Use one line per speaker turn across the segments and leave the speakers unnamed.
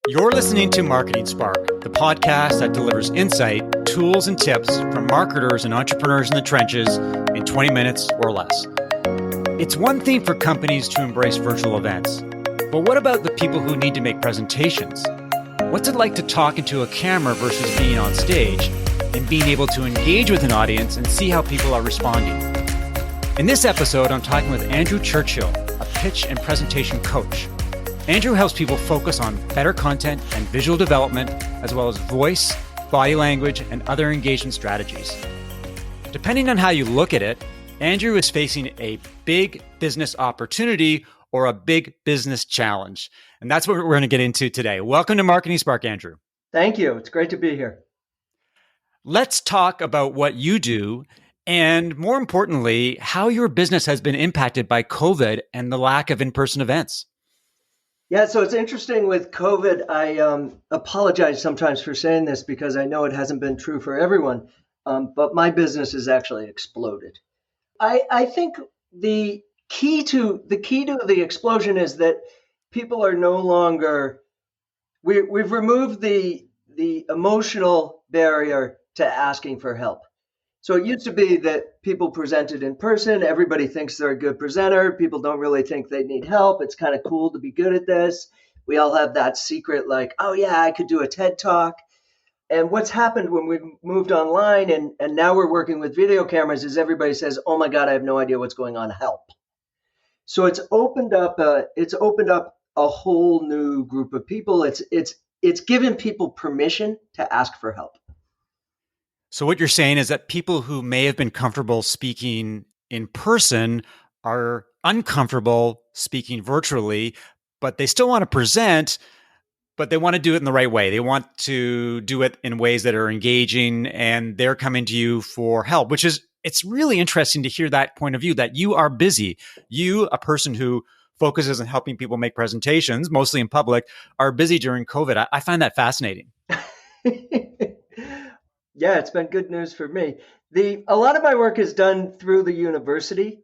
You're listening to Marketing Spark, the podcast that delivers insight, tools, and tips from marketers and entrepreneurs in the trenches in 20 minutes or less. It's one thing for companies to embrace virtual events, but what about the people who need to make presentations? What's it like to talk into a camera versus being on stage and being able to engage with an audience and see how people are responding? In this episode, I'm talking with Andrew Churchill, a pitch and presentation coach. Andrew helps people focus on better content and visual development, as well as voice, body language, and other engagement strategies. Depending on how you look at it, Andrew is facing a big business opportunity or a big business challenge. And that's what we're going to get into today. Welcome to Marketing Spark, Andrew.
Thank you. It's great to be here.
Let's talk about what you do and, more importantly, how your business has been impacted by COVID and the lack of in-person events.
Yeah, so it's interesting with COVID. I apologize sometimes for saying this because I know it hasn't been true for everyone, but my business has actually exploded. I think the key to the explosion is that people are no longer. We've removed the emotional barrier to asking for help. So it used to be that people presented in person. Everybody thinks they're a good presenter. People don't really think they need help. It's kind of cool to be good at this. We all have that secret like, oh yeah, I could do a TED Talk. And what's happened when we've moved online and now we're working with video cameras is everybody says, oh my God, I have no idea what's going on. Help. So it's opened up a whole new group of people. It's given people permission to ask for help.
So what you're saying is that people who may have been comfortable speaking in person are uncomfortable speaking virtually, but they still want to present, but they want to do it in the right way. They want to do it in ways that are engaging, and they're coming to you for help, it's really interesting to hear that point of view, that you are busy. You, a person who focuses on helping people make presentations, mostly in public, are busy during COVID. I find that fascinating.
Yeah, it's been good news for me. A lot of my work is done through the university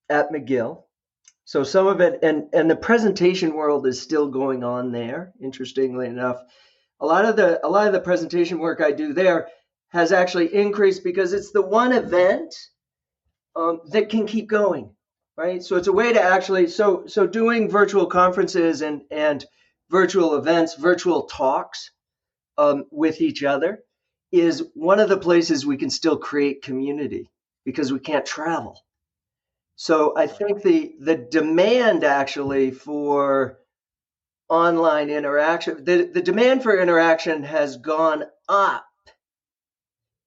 at McGill. So some of it, and the presentation world is still going on there, interestingly enough. A lot of the presentation work I do there has actually increased because it's the one event that can keep going, right? So it's a way to actually, so doing virtual conferences and virtual events, virtual talks with each other is one of the places we can still create community because we can't travel. So I think the demand actually for online interaction, the demand for interaction has gone up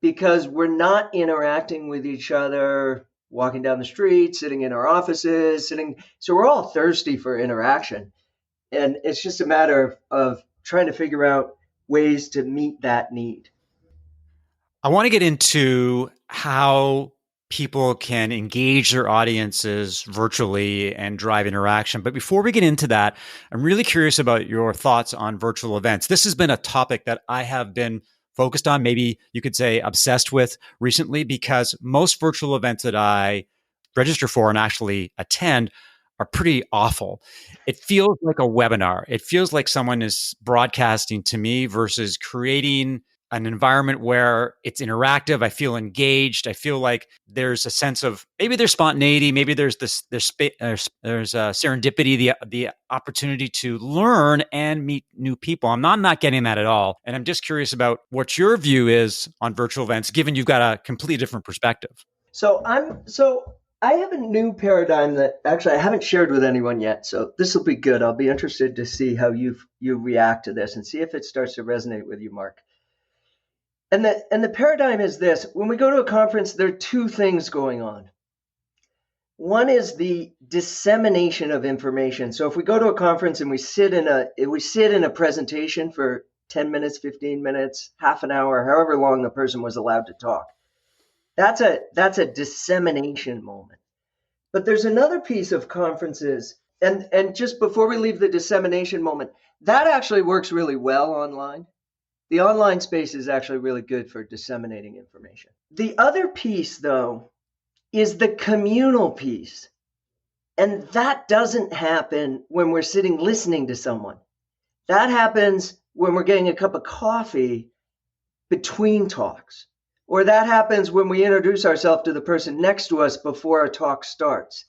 because we're not interacting with each other, walking down the street, sitting in our offices, so we're all thirsty for interaction. And it's just a matter of trying to figure out ways to meet that need.
I want to get into how people can engage their audiences virtually and drive interaction. But before we get into that, I'm really curious about your thoughts on virtual events. This has been a topic that I have been focused on, maybe you could say obsessed with recently, because most virtual events that I register for and actually attend are pretty awful. It feels like a webinar. It feels like someone is broadcasting to me versus creating an environment where it's interactive. I feel engaged. I feel like there's a sense of, maybe there's spontaneity, maybe there's serendipity, the opportunity to learn and meet new people. I'm not getting that at all. And I'm just curious about what your view is on virtual events, given you've got a completely different perspective.
So I have a new paradigm that actually I haven't shared with anyone yet. So this will be good. I'll be interested to see how you react to this and see if it starts to resonate with you, Mark. And the paradigm is this: when we go to a conference, there are two things going on. One is the dissemination of information. So if we go to a conference and we sit in a presentation for 10 minutes, 15 minutes, half an hour, however long the person was allowed to talk, that's a dissemination moment. But there's another piece of conferences, and just before we leave the dissemination moment, that actually works really well online. The online space is actually really good for disseminating information. The other piece, though, is the communal piece. And that doesn't happen when we're sitting listening to someone. That happens when we're getting a cup of coffee between talks, or that happens when we introduce ourselves to the person next to us before our talk starts.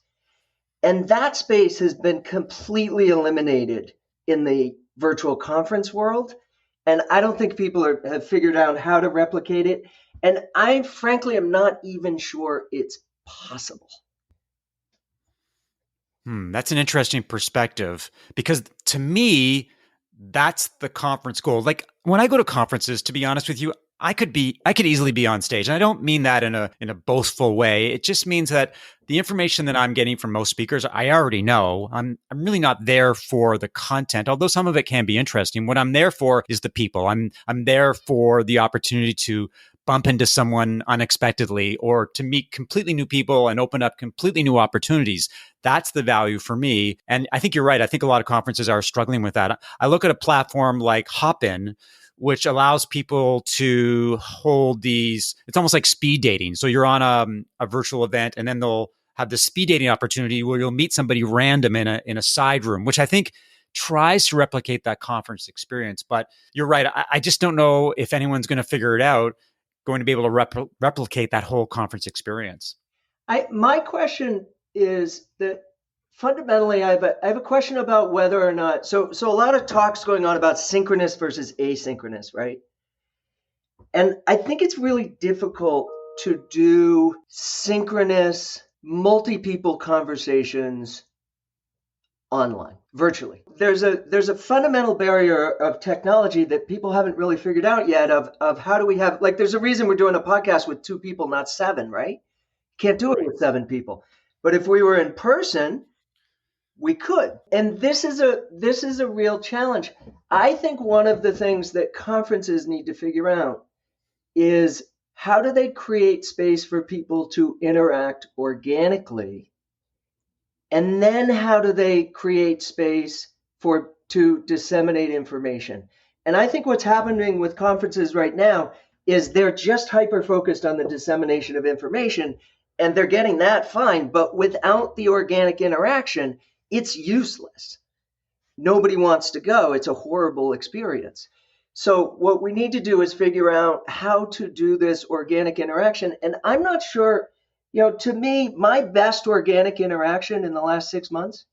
And that space has been completely eliminated in the virtual conference world. And I don't think people have figured out how to replicate it. And I frankly am not even sure it's possible.
That's an interesting perspective, because to me, that's the conference goal. Like when I go to conferences, to be honest with you, I could easily be on stage. And I don't mean that in a boastful way. It just means that the information that I'm getting from most speakers, I already know. I'm really not there for the content, although some of it can be interesting. What I'm there for is the people. I'm there for the opportunity to bump into someone unexpectedly, or to meet completely new people and open up completely new opportunities. That's the value for me. And I think you're right. I think a lot of conferences are struggling with that. I look at a platform like Hopin, which allows people to hold these, it's almost like speed dating. So you're on a virtual event, and then they'll have the speed dating opportunity where you'll meet somebody random in a side room, which I think tries to replicate that conference experience. But you're right. I just don't know if anyone's going to figure it out, going to be able to replicate that whole conference experience.
My question is that fundamentally, I have a question about whether or not. So a lot of talks going on about synchronous versus asynchronous, right? And I think it's really difficult to do synchronous, multi-people conversations online, virtually. There's a fundamental barrier of technology that people haven't really figured out yet of how do we have, like, there's a reason we're doing a podcast with 2 people, not 7, right? Can't do it with 7 people. But if we were in person, we could. And this is a real challenge. I think one of the things that conferences need to figure out is how do they create space for people to interact organically? And then how do they create space to disseminate information? And I think what's happening with conferences right now is they're just hyper focused on the dissemination of information, and they're getting that fine, but without the organic interaction, it's useless. Nobody wants to go. It's a horrible experience. So what we need to do is figure out how to do this organic interaction. And I'm not sure, to me, my best organic interaction in the last 6 months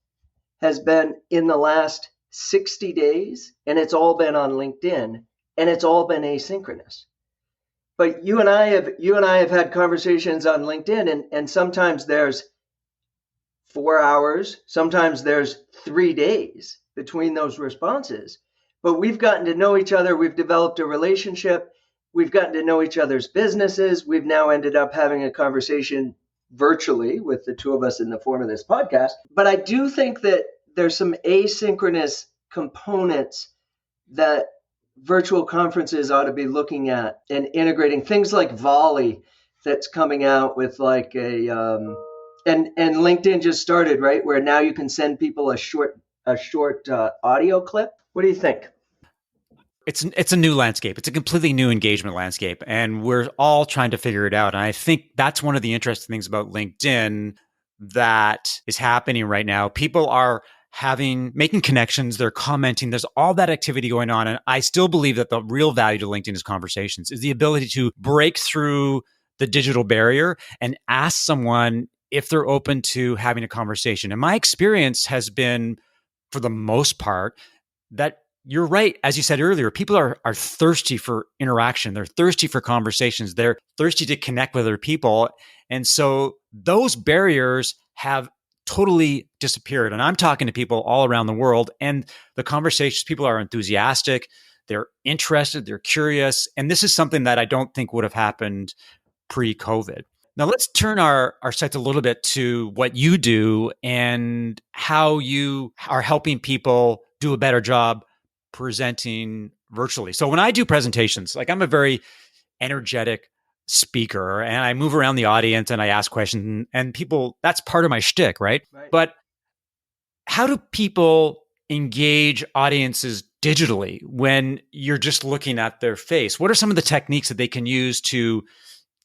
has been in the last 60 days, and it's all been on LinkedIn, and it's all been asynchronous. But you and I have had conversations on LinkedIn, and sometimes there's 4 hours, sometimes there's 3 days between those responses. But we've gotten to know each other. We've developed a relationship. We've gotten to know each other's businesses. We've now ended up having a conversation virtually with the two of us in the form of this podcast. But I do think that there's some asynchronous components that virtual conferences ought to be looking at and integrating, things like Volley that's coming out with like and LinkedIn just started, right, where now you can send people a short audio clip. What do you think?
It's a new landscape. It's a completely new engagement landscape, and we're all trying to figure it out. And I think that's one of the interesting things about LinkedIn that is happening right now. People are making connections, they're commenting, there's all that activity going on. And I still believe that the real value to LinkedIn is conversations, is the ability to break through the digital barrier and ask someone if they're open to having a conversation. And my experience has been, for the most part, that you're right. As you said earlier, people are thirsty for interaction. They're thirsty for conversations. They're thirsty to connect with other people. And so those barriers have totally disappeared. And I'm talking to people all around the world, and the conversations, people are enthusiastic, they're interested, they're curious. And this is something that I don't think would have happened pre-COVID. Now let's turn our sights a little bit to what you do and how you are helping people do a better job presenting virtually. So when I do presentations, like, I'm a very energetic speaker, and I move around the audience and I ask questions, and people, that's part of my shtick, right? But how do people engage audiences digitally when you're just looking at their face? What are some of the techniques that they can use to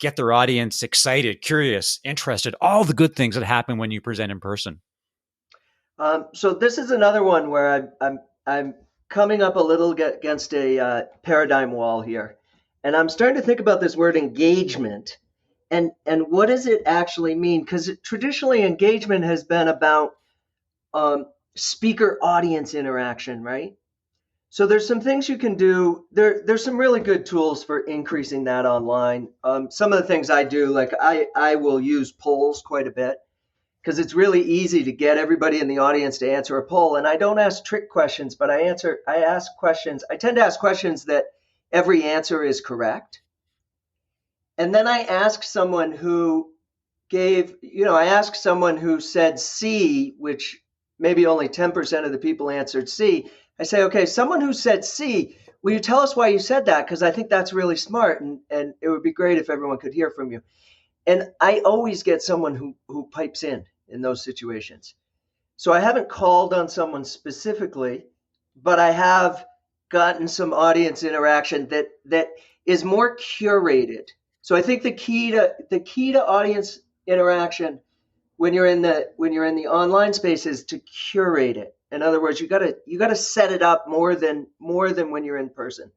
get their audience excited, curious, interested, all the good things that happen when you present in person?
So this is another one where I'm coming up a little against a paradigm wall here. And I'm starting to think about this word engagement and what does it actually mean? Because traditionally engagement has been about speaker audience interaction, right? So there's some things you can do. There's some really good tools for increasing that online. Some of the things I do, like I will use polls quite a bit because it's really easy to get everybody in the audience to answer a poll. And I don't ask trick questions, but I ask questions. I tend to ask questions that every answer is correct. And then I ask someone who I asked someone who said C, which maybe only 10% of the people answered C. I say, okay, someone who said C, will you tell us why you said that? Because I think that's really smart and it would be great if everyone could hear from you. And I always get someone who pipes in those situations. So I haven't called on someone specifically, but I have gotten some audience interaction that is more curated. So I think the key to audience interaction when you're in the online space is to curate it. In other words, you gotta set it up more than when you're in person.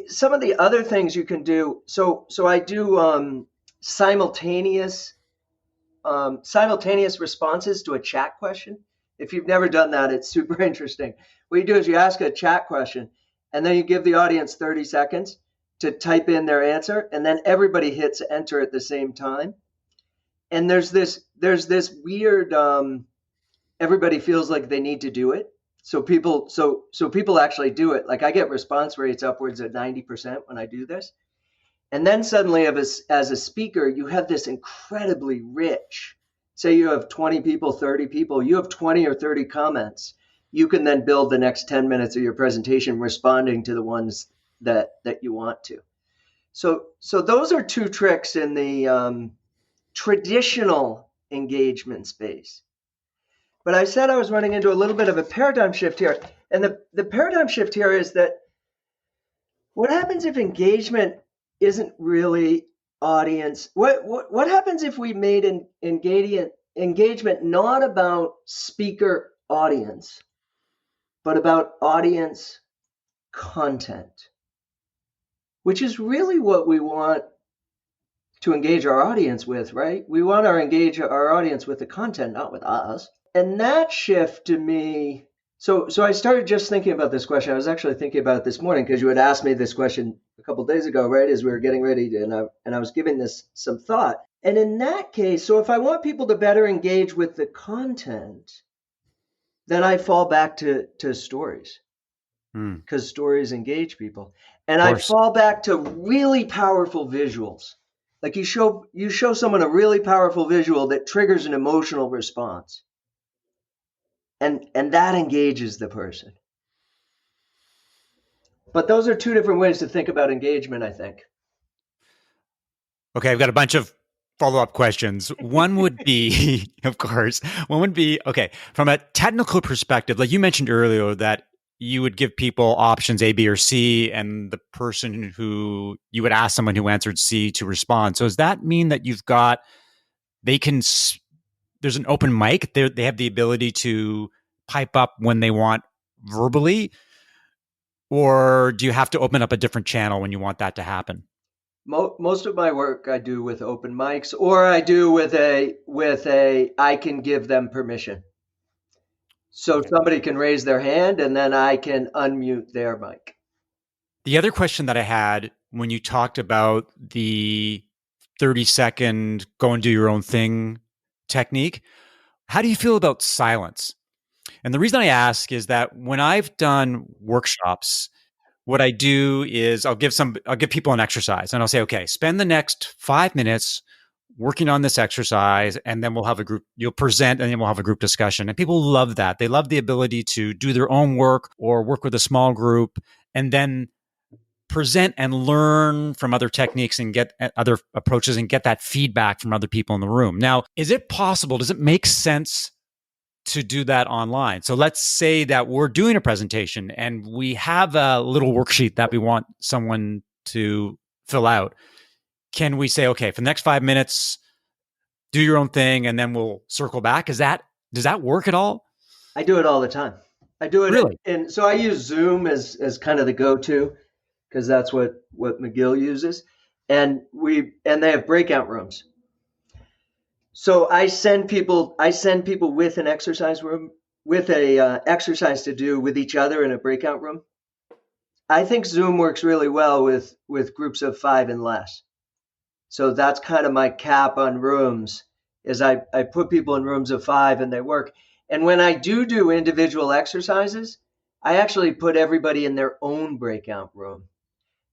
Some of the other things you can do. So I do simultaneous responses to a chat question. If you've never done that, it's super interesting. What you do is you ask a chat question, and then you give the audience 30 seconds to type in their answer, and then everybody hits enter at the same time. And there's this weird everybody feels like they need to do it. So people actually do it. Like I get response rates upwards of 90% when I do this. And then suddenly as a speaker, you have this incredibly rich, say you have 20 people, 30 people, you have 20 or 30 comments. You can then build the next 10 minutes of your presentation responding to the ones that you want to. So those are two tricks in the traditional engagement space. But I said I was running into a little bit of a paradigm shift here. And the paradigm shift here is that what happens if engagement isn't really audience? What happens if we made an engagement not about speaker audience, but about audience content, which is really what we want to engage our audience with, right? We want to engage our audience with the content, not with us. And that shift to me, so I started just thinking about this question. I was actually thinking about it this morning because you had asked me this question a couple of days ago, right? As we were getting ready to, and I was giving this some thought. And in that case, so if I want people to better engage with the content, then I fall back to stories because stories engage people. And I fall back to really powerful visuals. Like you show someone a really powerful visual that triggers an emotional response. And that engages the person. But those are two different ways to think about engagement, I think.
Okay, I've got a bunch of follow-up questions. One would be, of course, okay, from a technical perspective, like you mentioned earlier that you would give people options A, B, or C, and the person who you would ask someone who answered C to respond. So does that mean that there's an open mic? They have the ability to pipe up when they want verbally, or do you have to open up a different channel when you want that to happen?
Most of my work I do with open mics, or I do with a I can give them permission. So somebody can raise their hand and then I can unmute their mic.
The other question that I had when you talked about the 30-second go and do your own thing technique, how do you feel about silence? And the reason I ask is that when I've done workshops, what I do is I'll give people an exercise and I'll say, okay, spend the next 5 minutes working on this exercise, and then you'll present, and then we'll have a group discussion. And people love that. They love the ability to do their own work or work with a small group and then present and learn from other techniques and get other approaches and get that feedback from other people in the room. Now, does it make sense to do that online? So let's say that we're doing a presentation and we have a little worksheet that we want someone to fill out. Can we say, okay, for the next 5 minutes, do your own thing, and then we'll circle back? Does that work at all?
I do it all the time. I do it
Really?
and so I use Zoom as kind of the go-to because that's what McGill uses. And they have breakout rooms. So I send people with an exercise room with a exercise to do with each other in a breakout room. I think Zoom works really well with groups of 5 and less. So that's kind of my cap on rooms is I put people in rooms of 5 and they work. And when I do individual exercises, I actually put everybody in their own breakout room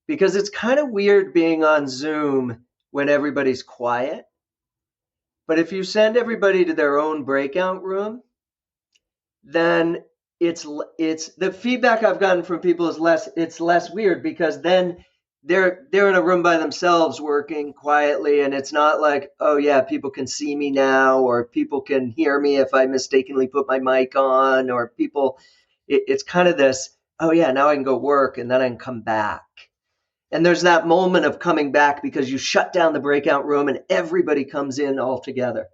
because it's kind of weird being on Zoom when everybody's quiet. But if you send everybody to their own breakout room, then it's the feedback I've gotten from people is less weird because then they're in a room by themselves working quietly, and it's not like, oh yeah, people can see me now, or people can hear me if I mistakenly put my mic on, or it's kind of this, oh yeah, now I can go work and then I can come back. And there's that moment of coming back because you shut down the breakout room and everybody comes in all together.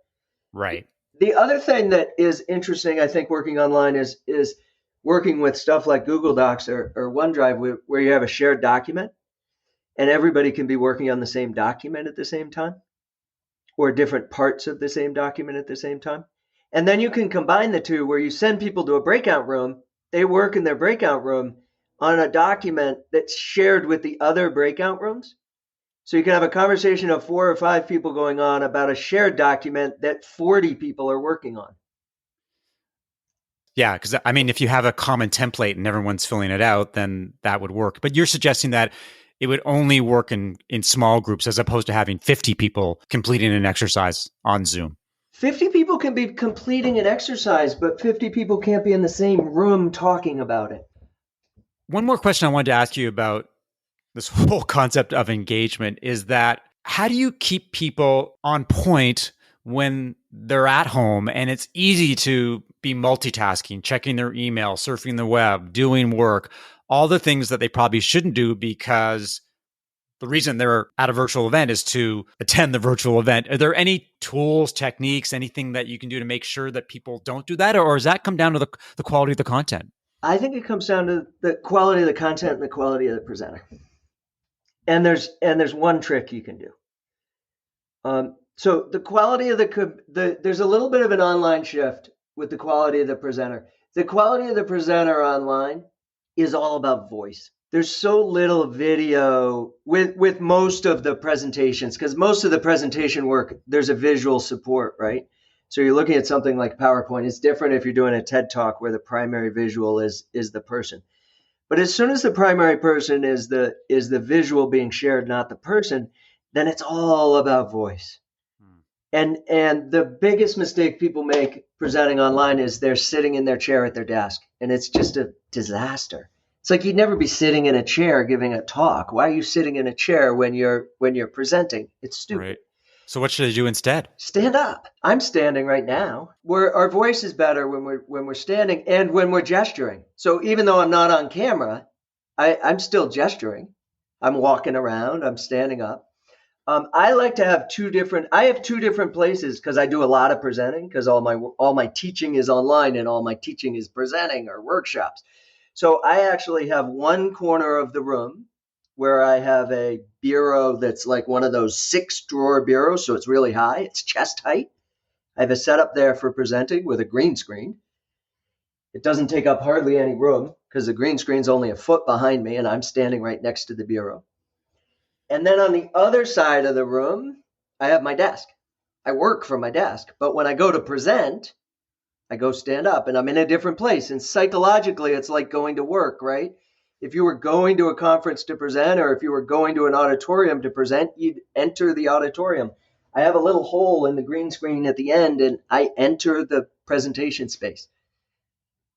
Right.
The other thing that is interesting, I think, working online is working with stuff like Google Docs or OneDrive, where you have a shared document and everybody can be working on the same document at the same time, or different parts of the same document at the same time. And then you can combine the two where you send people to a breakout room, they work in their breakout room on a document that's shared with the other breakout rooms. So you can have a conversation of 4 or 5 people going on about a shared document that 40 people are working on.
Yeah, because I mean, if you have a common template and everyone's filling it out, then that would work. But you're suggesting that it would only work in small groups as opposed to having 50 people completing an exercise on Zoom.
50 people can be completing an exercise, but 50 people can't be in the same room talking about it.
One more question I wanted to ask you about this whole concept of engagement is that how do you keep people on point when they're at home and it's easy to be multitasking, checking their email, surfing the web, doing work, all the things that they probably shouldn't do because the reason they're at a virtual event is to attend the virtual event. Are there any tools, techniques, anything that you can do to make sure that people don't do that? Or does that come down to the quality of the content?
I think it comes down to the quality of the content and the quality of the presenter. And there's one trick you can do. So the quality of there's a little bit of an online shift with the quality of the presenter. The quality of the presenter online is all about voice. There's so little video with most of the presentations, because most of the presentation work, there's a visual support, right? So you're looking at something like PowerPoint. It's different if you're doing a TED Talk where the primary visual is the person. But as soon as the primary person is the visual being shared, not the person, then it's all about voice. And the biggest mistake people make presenting online is they're sitting in their chair at their desk, and it's just a disaster. It's like you'd never be sitting in a chair giving a talk. Why are you sitting in a chair when you're presenting? It's stupid.
Right. So what should I do instead?
Stand up. I'm standing right now. Our voice is better when we're standing and when we're gesturing. So even though I'm not on camera, I'm still gesturing. I'm walking around. I'm standing up. I like to have I have two different places because I do a lot of presenting because all my teaching is online and all my teaching is presenting or workshops. So I actually have one corner of the room where I have a bureau that's like one of those 6-drawer bureaus. So it's really high. It's chest height. I have a setup there for presenting with a green screen. It doesn't take up hardly any room because the green screen's only a foot behind me and I'm standing right next to the bureau. And then on the other side of the room, I have my desk. I work from my desk. But when I go to present, I go stand up and I'm in a different place. And psychologically, it's like going to work, right? If you were going to a conference to present or if you were going to an auditorium to present, you'd enter the auditorium. I have a little hole in the green screen at the end and I enter the presentation space.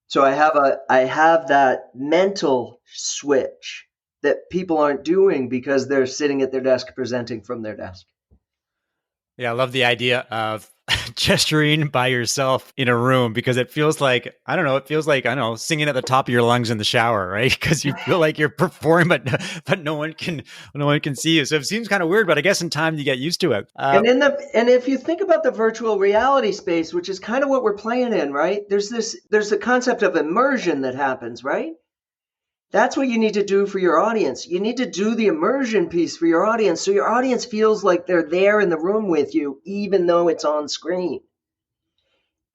So I have that mental switch that people aren't doing because they're sitting at their desk presenting from their desk.
Yeah, I love the idea of gesturing by yourself in a room because it feels like, I don't know, singing at the top of your lungs in the shower, right? Because you feel like you're performing, but no one can see you. So it seems kind of weird, but I guess in time you get used to it.
And if you think about the virtual reality space, which is kind of what we're playing in, right? There's the concept of immersion that happens, right? That's what you need to do for your audience. You need to do the immersion piece for your audience so your audience feels like they're there in the room with you, even though it's on screen.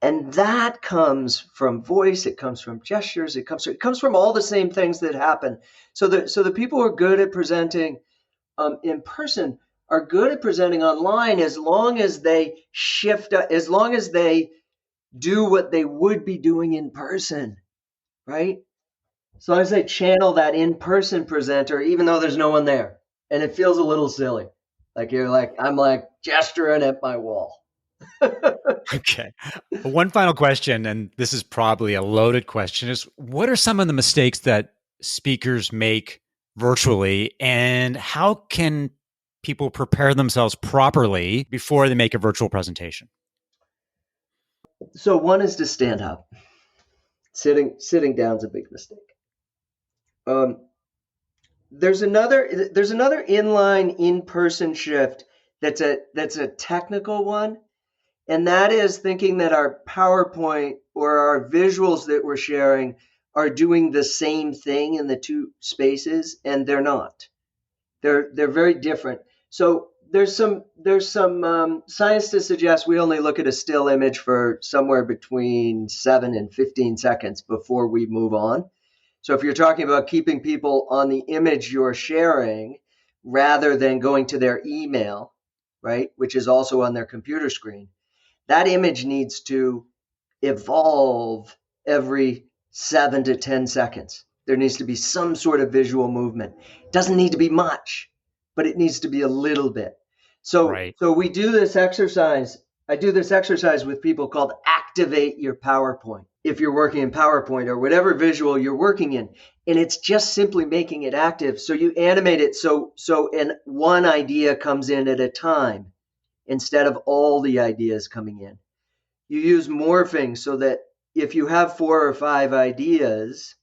And that comes from voice, it comes from gestures, it comes from all the same things that happen. So the people who are good at presenting in person are good at presenting online as long as they as long as they do what they would be doing in person, right? As long as they channel that in-person presenter, even though there's no one there. And it feels a little silly. I'm like gesturing at my wall.
Okay. One final question, and this is probably a loaded question, is what are some of the mistakes that speakers make virtually, and how can people prepare themselves properly before they make a virtual presentation?
So one is to stand up. Sitting down is a big mistake. There's another inline in-person shift that's a technical one, and that is thinking that our PowerPoint or our visuals that we're sharing are doing the same thing in the two spaces, and they're not. They're very different. So there's some science to suggest we only look at a still image for somewhere between 7 and 15 seconds before we move on. So if you're talking about keeping people on the image you're sharing rather than going to their email, right, which is also on their computer screen, that image needs to evolve every 7 to 10 seconds. There needs to be some sort of visual movement. It doesn't need to be much, but it needs to be a little bit. So we do this exercise. I do this exercise with people called activate your PowerPoint. If you're working in PowerPoint or whatever visual you're working in, and it's just simply making it active. So you animate it so and one idea comes in at a time instead of all the ideas coming in. You use morphing so that if you have 4 or 5 ideas,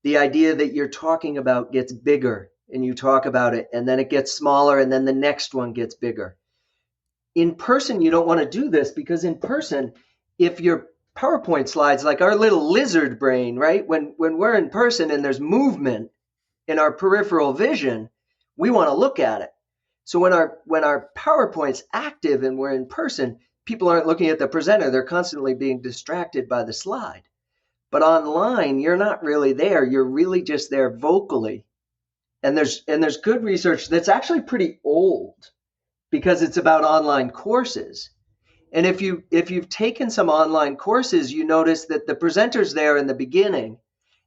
the idea that you're talking about gets bigger and you talk about it, and then it gets smaller, and then the next one gets bigger. In person, you don't want to do this because in person, if your PowerPoint slides, like our little lizard brain, right? When we're in person and there's movement in our peripheral vision, we want to look at it. So when our PowerPoint's active and we're in person, people aren't looking at the presenter. They're constantly being distracted by the slide. But online, you're not really there. You're really just there vocally. And there's good research that's actually pretty old because it's about online courses. And if you've taken some online courses, you notice that the presenter's there in the beginning,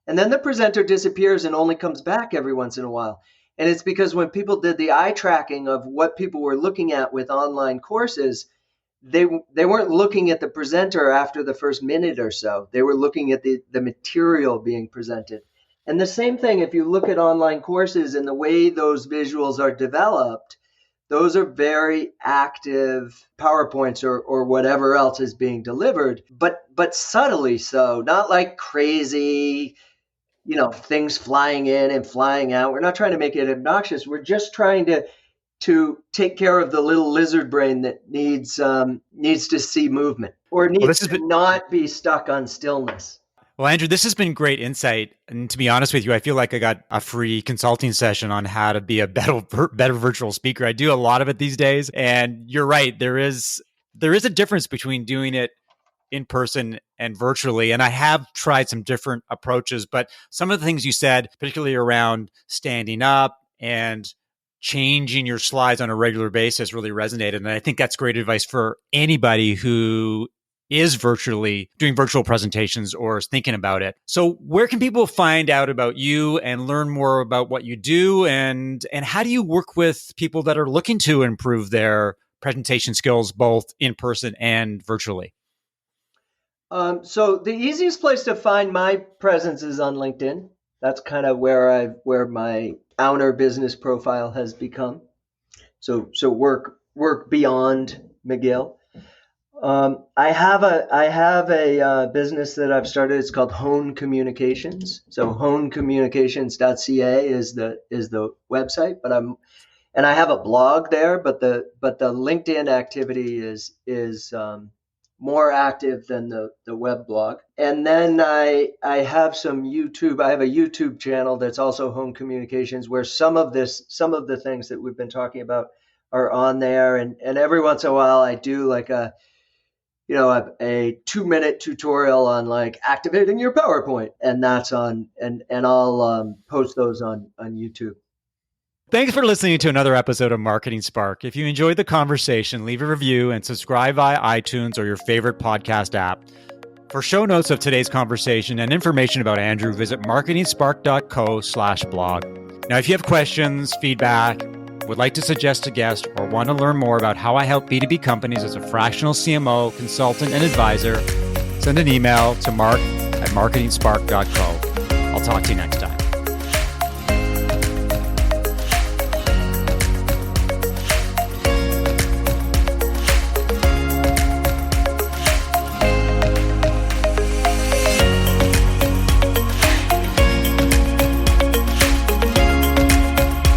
and then the presenter disappears and only comes back every once in a while. And it's because when people did the eye tracking of what people were looking at with online courses, they weren't looking at the presenter after the first minute or so. They were looking at the material being presented. And the same thing, if you look at online courses and the way those visuals are developed, those are very active PowerPoints or whatever else is being delivered, but subtly so, not like crazy, things flying in and flying out. We're not trying to make it obnoxious. We're just trying to take care of the little lizard brain that needs to see movement or needs to not be stuck on stillness.
Well, Andrew, this has been great insight. And to be honest with you, I feel like I got a free consulting session on how to be a better virtual speaker. I do a lot of it these days. And you're right. There is a difference between doing it in person and virtually. And I have tried some different approaches, but some of the things you said, particularly around standing up and changing your slides on a regular basis, really resonated. And I think that's great advice for anybody who is doing virtual presentations or is thinking about it. So where can people find out about you and learn more about what you do? And how do you work with people that are looking to improve their presentation skills, both in person and virtually?
So the easiest place to find my presence is on LinkedIn. That's kind of where my Owner business profile has become. So work beyond McGill. I have a business that I've started. It's called Hone Communications. So honecommunications.ca is the website, and I have a blog there, but the LinkedIn activity is more active than the web blog. And then I have some YouTube. I have a YouTube channel that's also Home Communications, where some of the things that we've been talking about are on there. And every once in a while I do like a 2-minute tutorial on like activating your PowerPoint, and that's on, and I'll post those on YouTube.
Thanks for listening to another episode of Marketing Spark. If you enjoyed the conversation, leave a review and subscribe via iTunes or your favorite podcast app. For show notes of today's conversation and information about Andrew, visit marketingspark.co/blog. Now, if you have questions, feedback, would like to suggest a guest, or want to learn more about how I help B2B companies as a fractional CMO, consultant, and advisor, send an email to mark@marketingspark.co. I'll talk to you next time.